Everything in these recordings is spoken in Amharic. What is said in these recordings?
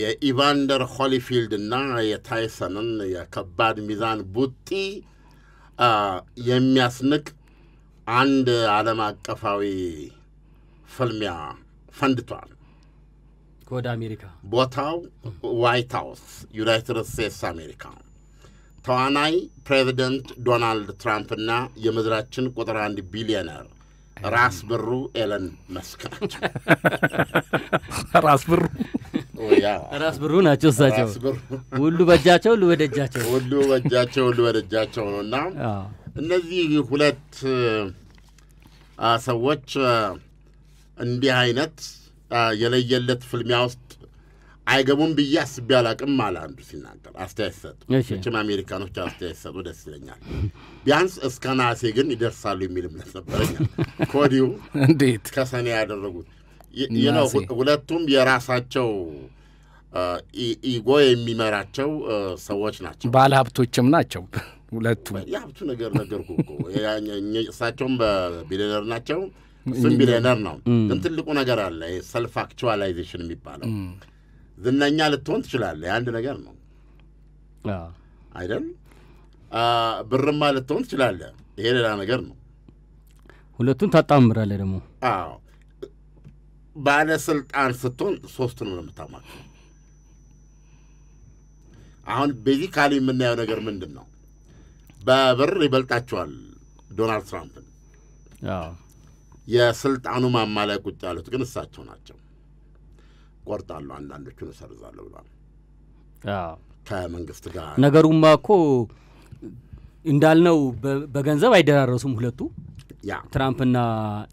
የኢቫንደር ሆሊፊልድ እና የታይሰንን የከባድ ሚዛን ቡጢ የሚያስንቅ አንድ ዓለም አቀፋዊ ፍልሚያ ፈንድቷል ወደ አሜሪካ ቦታው ዋይት ሃውስ ዩናይትድ ስቴትስ አሜሪካ ተዋናይ ፕሬዚደንት ዶናልድ ትራምፕ እና የምድራችን ቁጥር 1 ቢሊዮነር ራስ ብሩ ኤለን መስክ ናቸው ራስ ብሩ ናቸው እሳቸው ሁሉ በእጃቸው ሁሉ ወደጃቸው ነውና እነዚህ ሁለት ሰዎች እንዲህ አይነት የለየለት ፍልሚያ ውስጥ አይገቡም ብዬ አስቤ አላቅም አለ አንዱ ሲናገር አስተያየት ሰጡ እቺም አሜሪካኖች አስተያየት ሰጡ ደስ ይለኛል ቢያንስ እስከ ነሐሴ ግን ይደርሳሉ የሚል እምነት ነበረኝ ኮዲው እንዴት ከሰኔ ያደረጉት ሁለቱም የራሳቸው ኢጎ የሚመራቸው ሰዎች ናቸው ባለ ሀብቶችም ናቸው ሁለቱም ያብቱ ነገርኩ እኮ እሳቸውም በቢሊዮነር ናቸው እሱም ቢሊዮነር ነው ግን ትልቁ ነገር አለ ሰልፍ አክቹዋላይዜሽን የሚባለው ዝናኛ ልትሆን ትችላለህ አንድ ነገር ነው አይደል ብርማ ልትሆን ትችላለህ ይሄ ሌላ ነገር ነው ሁለቱን ታጣምራለህ ደግሞ ባለስልጣን ስትሆን ሶስቱን ነው የምታማክረው አሁን ቤዚካሊ የምናየው ነገር ምንድነው በብር ይበልጣቸዋል ዶናልድ ትራምፕ የስልጣኑ ማማላይ ቁጭ ያሉት ግን እሳቸው ናቸው ቆርጣሉ አንዳንዶቹን ሰርዛሉ ብሏል ከመንግስት ጋር ነገሩማ እኮ እንዳልነው በገንዘብ አይደራረሱም ሁለቱ ትራምፕና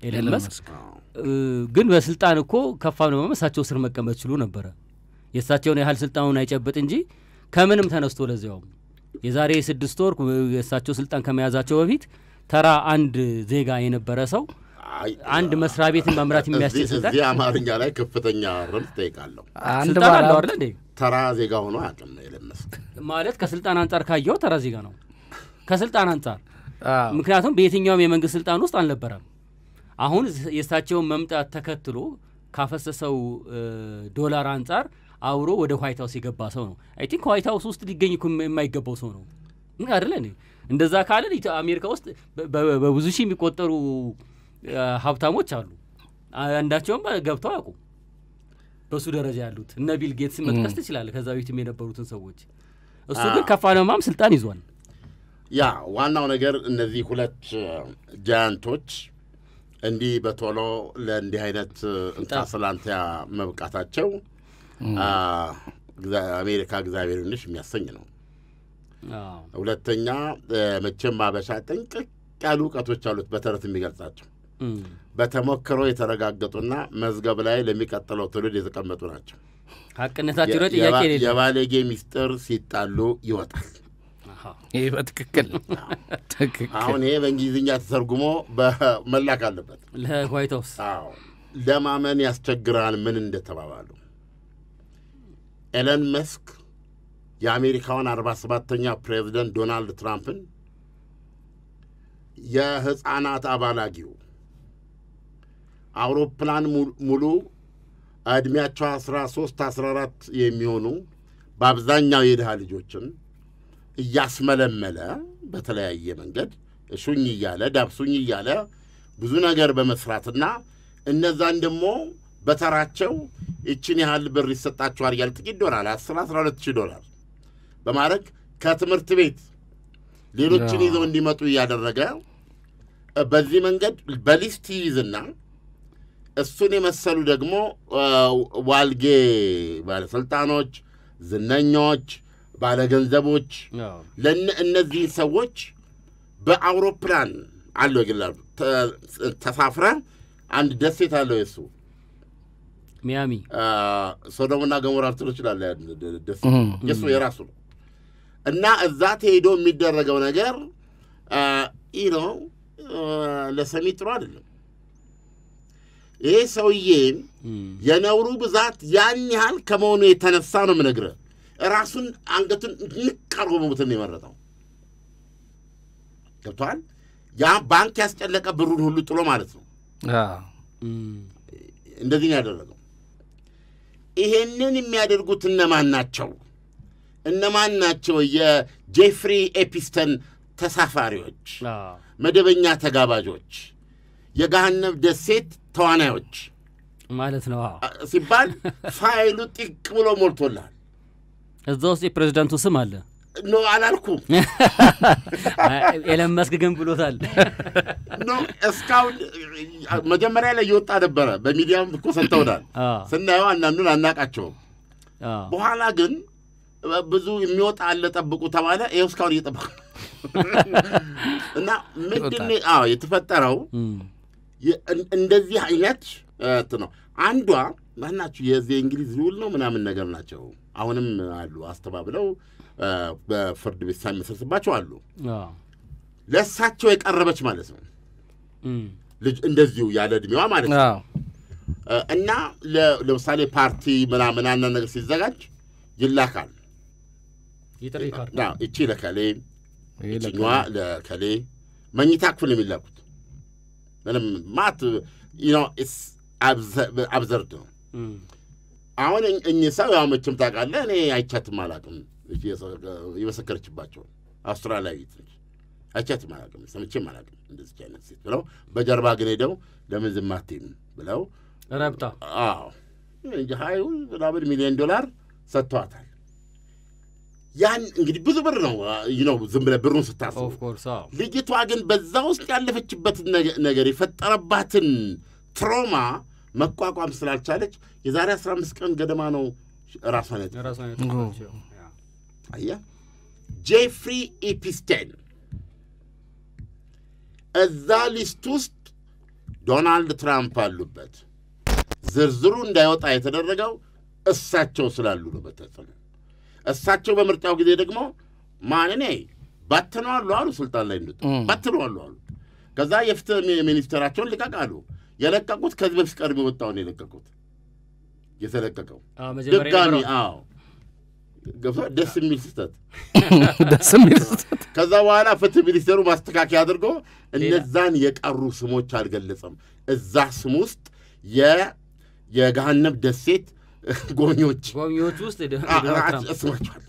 ኤለን መስክ ግን በስልጣን እኮ ከፋው ነው መሳቸው ስር መቀመጥ ችሉ ነበር የሳቸውን ያህል ስልጣኑን አይጨብጥ እንጂ ከምንም ተነስቶ ለዚያው የዛሬ 6 ወር የሳቸው ስልጣን ከመያዛቸው በፊት ተራ አንድ ዜጋ የነበረ ሰው አንድ መስሪያ ቤትን መምራት የሚያስችል ስልጣን እዚህ አማርኛ ላይ ከፍተኛ ረምት ጠይቃለሁ አንድ ባለ አይደል እንዴ ተራ ዜጋ ሆኖ አቅም ኤለን መስክ ማለት ከስልጣን አንፃር ካየው ተራ ዜጋ ነው ከስልጣን አንፃር ምክንያቱም በየትኛውም የመንግስት ስልጣን ውስጥ አልነበረም አሁን የሳቸውን መምጣት ተከትሎ ካፈሰሰው ዶላር አንፃር አውሮ ወደ ዋይት ሃውስ የገባ ሰው ነው አይ ቲንክ ዋይት ሃውስ ውስጥ ሊገኝ የማይገባው ሰው ነው አይደል እንዴ እንደዛ ካለ አሜሪካ ውስጥ በብዙ ሺህ የሚቆጠሩ ሀብታሞች አሉ አንዳቸውም ገብተው አቁ በሱ ደረጃ ያሉት እነ ቢል ጌትስ መጥቀስ ይችላል ከዛ በፊትም የነበሩትን ሰዎች እሱ ግን ከፋለማም ስልጣን ይዟል ዋናው ነገር እነዚህ ሁለት ጃያንቶች እንዲህ በቶሎ ለእንዲህ አይነት እንታስላንቲያ መብቃታቸው አሜሪካ እግዚአብሔርንሽ የሚያሰኝ ነው ሁለተኛ መቼም አበሻ ጥንቅቅ ያሉ ዕውቀቶች አሉት በተረት የሚገልጻቸው በተሞክሮ የተረጋገጡና መዝገብ ላይ ለሚቀጥለው ትውልድ የተቀመጡ ናቸው ሐቅነታቸው ጥያቄ የሌለው የባለጌ ሚስጥር ሲጣሉ ይወጣል ይሄ በትክክል አሁን ይሄ በእንግሊዝኛ ተተርጉሞ በመላክ አለበት ለዋይት ሃውስ ለማመን ያስቸግራል ምን እንደተባባሉ ኤለን መስክ የአሜሪካውን 47ኛ ፕሬዚደንት ዶናልድ ትራምፕን የህፃናት አባላጊው አውሮፕላን ሙሉ እድሜያቸው 13 14 የሚሆኑ በአብዛኛው የድሃ ልጆችን እያስመለመለ በተለያየ መንገድ ሹኝ ይያለ ዳብሱኝ ይያለ ብዙ ነገር በመስራትና እነዛን ደግሞ በተራቸው እቺን ያህል ብር ይሰጣቸዋል ያለ ጥቂት ዶላር 12000 ዶላር በማድረግ ከትምህርት ቤት ሌሎችን ይዘው እንዲመጡ ያደረገ በዚህ መንገድ በሊስት ይዝና እሱን የመሰሉ ደግሞ ዋልጌ ባለስልጣኖች ዝነኞች ባለገንዘቦች ለእነዚህ ሰዎች በአውሮፕላን አለው ይላሉ ተሳፍረ አንድ ደሴት አለው የሱ ሚያሚ ሶዶምና ገሞራ ትሉ ይችላል ደሴት የሱ የራሱ ነው እና እዛ ተሄዶ የሚደረገው ነገር ለሰሚ ጥሩ አይደለም ይሄ ሰውዬ የነውሩ ብዛት ያን ያህል ከመሆኑ የተነሳ ነው ምነግርህ ራሱን አንገቱን ንቀርቦ መሞትን የመረጠው ገብቷል ያ ባንክ ያስጨለቀ ብሩን ሁሉ ጥሎ ማለት ነው እንደዚህ ያደረገው ይሄንን የሚያደርጉት እነማን ናቸው የጄፍሪ ኤፒስተን ተሳፋሪዎች መደበኛ ተጋባዦች የገሃነም ደሴት ተዋናዮች ማለት ነው ሲባል ፋይሉ ጥቅ ብሎ ሞልቶላል እዛው የፕሬዝዳንቱ ስም አለ ነው አላልኩም ኤለን መስክ ግን ብሎታል ነው እስካሁን መጀመሪያ ላይ ይወጣ ነበር በሚዲያም እኮ ሰጥተውናል ስናየው አንዳንዱን አናቃቸው በኋላ ግን ብዙ የሚወጣ አለ ጠብቁ ተባለ ይሄው እስካሁን እየጠበቁ እና ምንድነው የተፈጠረው እንደዚህ አይነት ነው አንዷ ማናችሁ የዚህ እንግሊዝ ሩል ነው ምናምን ነገር ናቸው አሁንም አሉ አስተባብለው በፍርድ ቤት ሳይመሰረትባቸው አሉ ለሳቸው የቀረበች ማለት ነው ልጅ እንደዚሁ ያለ እድሜዋ ማለት ነው እና ለምሳሌ ፓርቲ ምናምን አንና ነገር ሲዘጋጅ ይላካል ይጥሪካል እቺ ለከሌ እቺዋ ለከሌ መኝታ ክፍል የሚላኩት ምንም ማት it's absurd ነው አሁን እኛው ያው መቼም ታውቃለህ እኔ አይቻትም አላውቅም ይመሰከረችባቸው አውስትራሊያዊት ነች አይቻትም አላውቅም ሰምቼም አላውቅም እንደዚህ አይነት ሴት ብለው በጀርባ ግን ሄደው ለምን ዝም አትይም ብለው ረብጣ እንጂ ሃዩ $1 ሚሊዮን ሰጥቷታል ያን እንግዲህ ብዙ ብር ነው ዝም ብለህ ብሩን ስታስብ ኦፍ ኮርስ ልጅቷ ግን በዛ ውስጥ ያለፈችበት ነገር የፈጠረባትን ትራውማ መቋቋም ስላልቻለች የዛሬ 15 ቀን ገደማ ነው ራሷን አያ ጄፍሪ ኤፒስቴን እዛ ሊስት ውስጥ ዶናልድ ትራምፕ አሉበት ዝርዝሩ እንዳይወጣ የተደረገው እሳቸው ስላሉ ነው በተጸነ እሳቸው በምርጫው ጊዜ ደግሞ ማንኔ ባትነዋል አሉ ስልጣን ላይ እንደት ባትነዋል አሉ ከዛ የፍትህ ሚኒስትራቸውን ልቀቃሉ የለቀቁት ከዚህ በፊት ቀርቦ ወጣው ነው የለቀቁት የተለቀቀው ድጋሚ ገፋ ደስ የሚል ስተት ከዛ በኋላ ፍትህ ሚኒስትሩ ማስተካከያ አድርጎ እነዛን የቀሩ ስሞች አልገለጸም እዛ ስም ውስጥ የገሃነም ደሴት ጎብኚዎች ውስጥ እስማቸዋል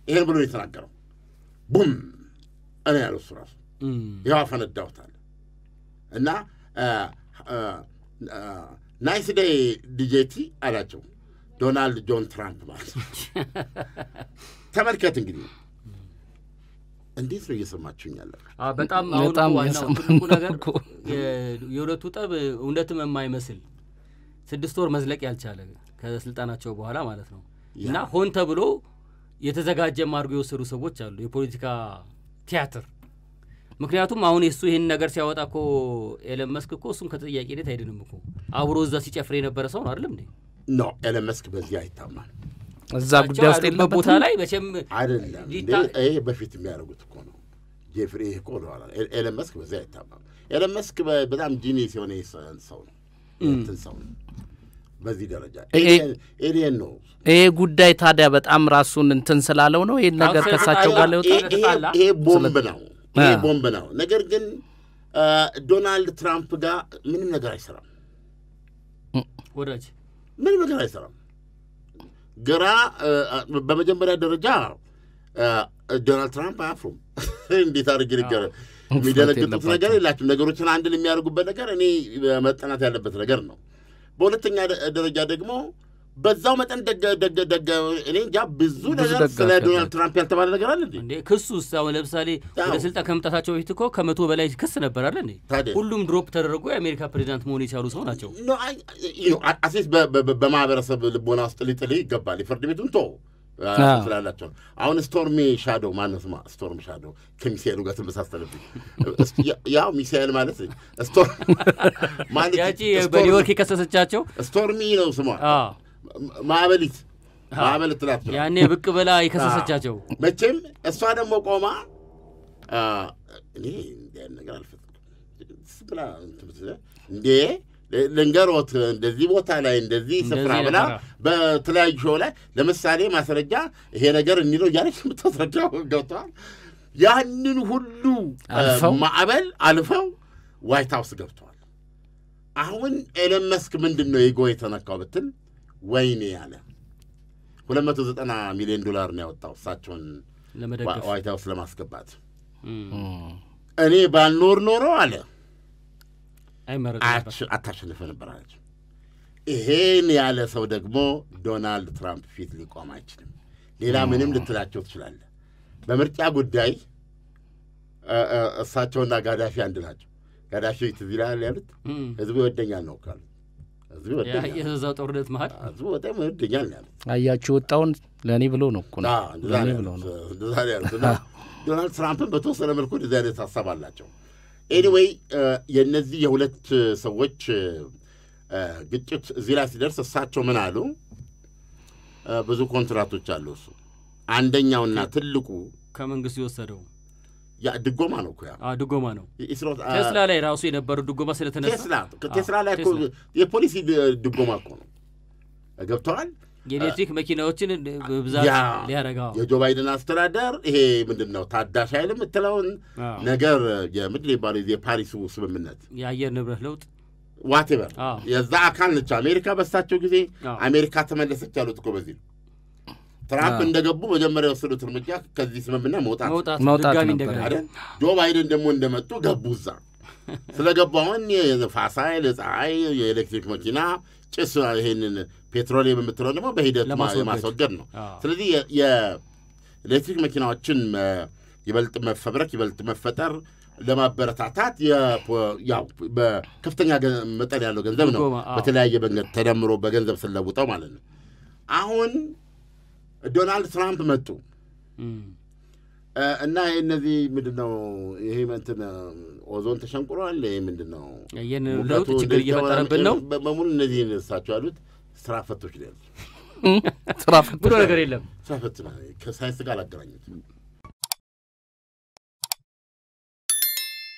ይሄን ብሎ የተናገረው ቡም እኔ ያለው ራሱ ያው ፈነዳውታል እና ናይስ ዴይ ዲጄቲ አላቸው ዶናልድ ጆን ትራምፕ ማለት ተመልከት እንግዲህ እንዴት ነው እየሰማችሁኝ ያላችሁ በጣም አሁን ዋናው ትልቁ ነገር የሁለቱ ጠብ እውነትም የማይመስል 6 ወር መዝለቅ ያልቻለ ከስልጣናቸው በኋላ ማለት ነው እና ሆን ተብሎ የተዘጋጀ ማርጎ የወሰዱ ሰዎች አሉ የፖለቲካ ቲያትር ምክንያቱም አሁን እሱ ይሄን ነገር ሲያወጣ እኮ ኤለን መስክ እኮ እሱም ከተጠያቂነት አይደለም እኮ አብሮ እዛ ሲጨፍር የነበረ ሰው ነው አይደል እንዴ ኖ ኤለን መስክ በዚህ አይታማል እዛ ጉዳይ ውስጥ የለም ቦታ ላይ መቼም አይደለም ይሄ በፊት የሚያደርጉት እኮ ነው ጄፍሪ እኮ ነው ኤለን መስክ በዚህ አይታማም ኤለን መስክ በጣም ጂኒየስ የሆነ ሰው ነው እንትን ሰው ነው በዚህ ደረጃ ኤሊየን ነው ይሄ ጉዳይ ታዲያ በጣም ራሱን እንትን ስላለው ነው ይሄን ነገር ከሳቸው ጋር ለውጣላ ይሄ ቦምብ ነው ነገር ግን ዶናልድ ትራምፕ ጋር ምንም ነገር አይሰራም ወዳጅ ምንም ነገር አይሰራም ግራ በመጀመሪያ ደረጃ ዶናልድ ትራምፕ አፍሮም እንዴት አድርጌ ነገር የሚደነግጡት ነገር የላችሁም ነገሮችን አንድ የሚያደርጉበት ነገር እኔ መጠናት ያለበት ነገር ነው በሁለተኛ ደረጃ ደግሞ በዛው መጠን ደገ እኔ እንጃ ብዙ ነገር ስለ ዶናልድ ትራምፕ ያልተባለ ነገር አለ እንዴ ክሱስ አሁን ለምሳሌ ወደ ስልጣን ከመምጣታቸው በፊት እኮ ከ100 በላይ ክስ ነበር አይደል እንዴ ሁሉም ድሮፕ ተደረጉ የአሜሪካ ፕሬዝዳንት መሆን የቻሉ ሰው ናቸው አሲስ በማህበረሰብ ልቦና ውስጥ ሊጥል ይገባል የፍርድ ቤቱን ቶ ስላላቸው አሁን ስቶርሚ ሻዶ ማነው ስማ ስቶርም ሻዶ ከሚሳኤሉ ጋር ተመሳሰለብኝ ያው ሚሳኤል ማለት ስቶርም ማለት ያቺ በኒውዮርክ ከሰሰቻቸው ስቶርሚ ነው ስሟ ማዕበሊት ትላት ያኔ ብቅ በላ ይከሰሰቻቸው መቼም እሷ ደግሞ ቆማ እኔ ነገር አልፈጥኩም እንዴ ልንገሮት እንደዚህ ቦታ ላይ እንደዚህ ስፍራ ብላ በተለያዩ ሾው ላይ ለምሳሌ ማስረጃ ይሄ ነገር እንዲለው እያለች የምታስረዳው ገብተዋል ያንን ሁሉ ማዕበል አልፈው ዋይት ሃውስ ገብተዋል አሁን ኤለን መስክ ምንድን ነው የጎ የተነካው ብትል ወይኔ ያለ $290 ሚሊዮን ነው ያወጣው እሳቸውን ለመደገፍ ዋይት ሃውስ ለማስገባት እኔ ባልኖር ኖሮ አለ አታሸንፈ ነበር አለች። ይሄን ያለ ሰው ደግሞ ዶናልድ ትራምፕ ፊት ሊቆም አይችልም። ሌላ ምንም ልትላቸው ትችላለህ። በምርጫ ጉዳይ እሳቸውና ጋዳፊ አንድ ናቸው። ጋዳፊ ትዝ ይልሃል ያሉት ህዝቡ ይወደኛል ነው ካሉ ህዝቡ ይወደኛል የዛው ጦርነት መሀል ህዝቡ በጣም ይወደኛል ያሉት አያችሁ ወጣውን ለኔ ብሎ ነው እኮ ለኔ ብሎ ነው ዶናልድ ትራምፕን በተወሰነ መልኩ እንደዚህ አይነት ሀሳብ አላቸው። ኤኒዌይ የነዚህ የሁለት ሰዎች ግጭት እዚህ ላይ ሲደርስ እሳቸው ምን አሉ? ብዙ ኮንትራቶች አሉ። እሱ አንደኛውና ትልቁ ከመንግስት ይወሰደው ያ ድጎማ ነው እኮ ያ ድጎማ ነው። ቴስላ ላይ ራሱ የነበረው ድጎማ ስለተነሳ ቴስላ ላይ እኮ የፖሊሲ ድጎማ እኮ ነው። ገብተዋል። የኤሌክትሪክ መኪናዎችን በብዛት ሊያረጋው የጆ ባይደን አስተዳደር ይሄ ምንድነው ታዳሽ ኃይል የምትለውን ነገር የምድር ይባል የፓሪሱ ስምምነት የአየር ንብረት ለውጥ ዋቴቨር የዛ አካል ነች አሜሪካ። በሳቸው ጊዜ አሜሪካ ተመለሰች ያሉት እኮ በዚህ ትራምፕ እንደገቡ መጀመሪያ የወሰዱት እርምጃ ከዚህ ስምምነት መውጣት ድጋሚ እንደገና አይደል? ጆ ባይደን ደግሞ እንደመጡ ገቡዛ ስለገቡ አሁን የነፋስ ኃይል ፀሐይ የኤሌክትሪክ መኪና ጭስ ይሄንን ፔትሮሊየም የምትለው ደግሞ በሂደት የማስወገድ ነው። ስለዚህ የኤሌክትሪክ መኪናዎችን ይበልጥ መፈብረክ ይበልጥ መፈጠር ለማበረታታት ያው በከፍተኛ መጠን ያለው ገንዘብ ነው በተለያየ መንገድ ተደምሮ በገንዘብ ስለውጠው ማለት ነው። አሁን ዶናልድ ትራምፕ መጡ እና እነዚህ ምንድነው ይሄ እንትን ኦዞን ተሸንቁሯል። ይሄ ምንድነው ለውጥ ችግር እየፈጠረብን ነው በሙሉ እነዚህ እሳቸው ያሉት ስራ ፈቶች ነው። ስራ ፈቶ ነገር የለም። ስራ ፈቶ ነው ከሳይንስ ጋር አገናኙት።